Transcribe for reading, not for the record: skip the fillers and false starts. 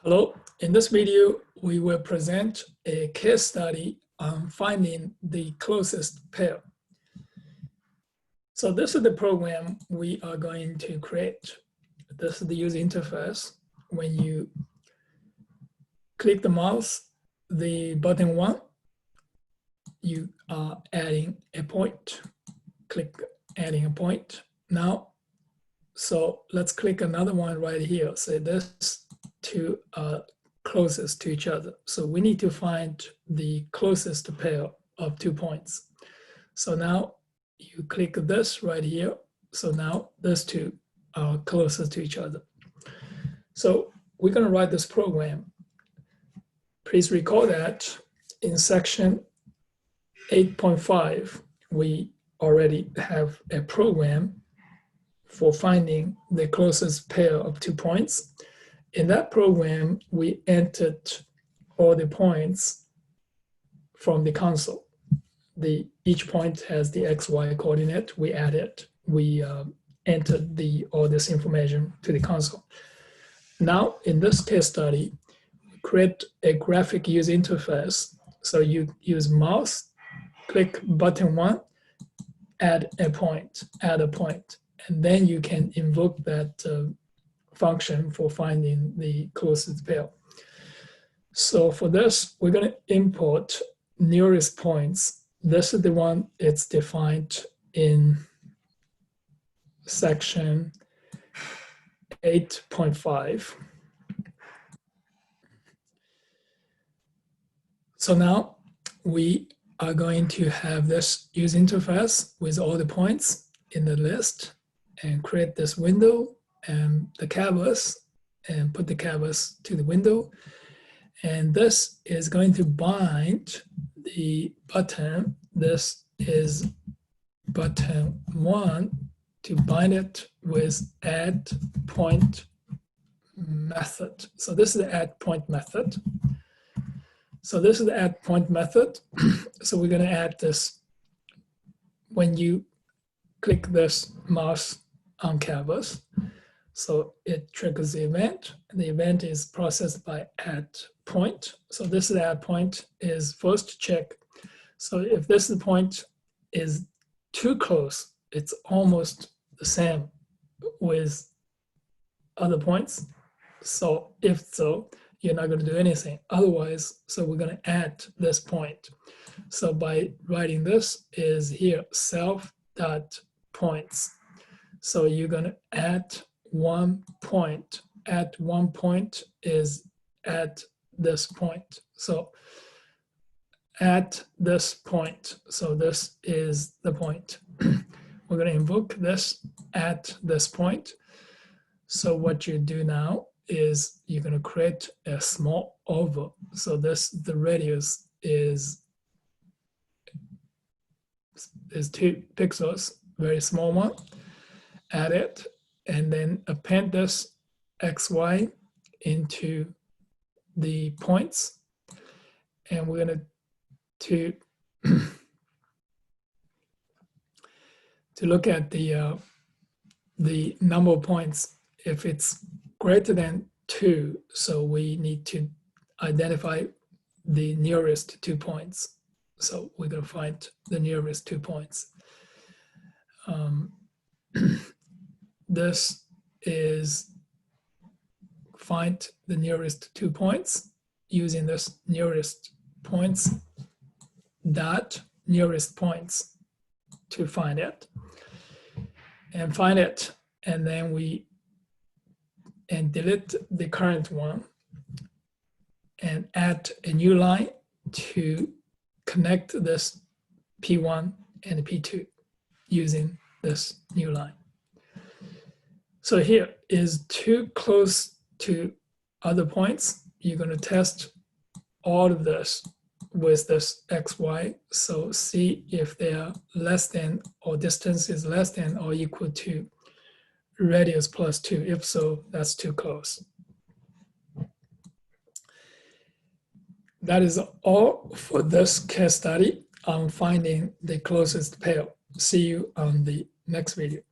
Hello, in this video, we will present a case study on finding the closest pair. So this is the program we are going to create. This is the user interface. When you click the mouse, the button 1, you are adding a point. Click adding a point. Now, so let's click another one right here. Say this two are closest to each other. So we need to find the closest pair of 2 points. So now you click this right here. So now these two are closest to each other. So we're going to write this program. Please recall that in section 8.5, we already have a program for finding the closest pair of 2 points. In that program, we entered all the points from the console. Each point has the XY coordinate. We added, we entered all this information to the console. Now, in this case study, create a graphic user interface. So you use mouse, click button 1, add a point, and then you can invoke that function for finding the closest pair. So for this, we're going to import nearest points. This is the one it's defined in section 8.5. So now we are going to have this user interface with all the points in the list and create this window and the canvas and put the canvas to the window. And this is going to bind the button. This is button 1 to bind it with add point method. So this is the add point method. So this is the add point method. So we're going to add this when you click this mouse on canvas. So it triggers the event. The event is processed by add point. So this is the add point is first check. So if this point is too close, it's almost the same with other points. So if so, you're not going to do anything. Otherwise, so we're going to add this point. So by writing this is here self.points. So you're going to add 1 point. Add 1 point is at this point. So at this point. So this is the point. We're going to invoke this at this point. So what you do now is you're going to create a small oval. So the radius is 2 pixels, very small one. Add it, and then append this XY into the points. And we're going to look at the number of points. If it's greater than 2, so we need to identify the nearest 2 points. So we're going to find the nearest 2 points. This is find the nearest 2 points using this nearest points dot nearest points to find it. And find it, and then delete the current one and add a new line to connect this P1 and P2 using this new line. So here is too close to other points. You're going to test all of this with this XY. So see if they are less than or distance is less than or equal to radius plus 2. If so, that's too close. That is all for this case study on finding the closest pair. See you on the next video.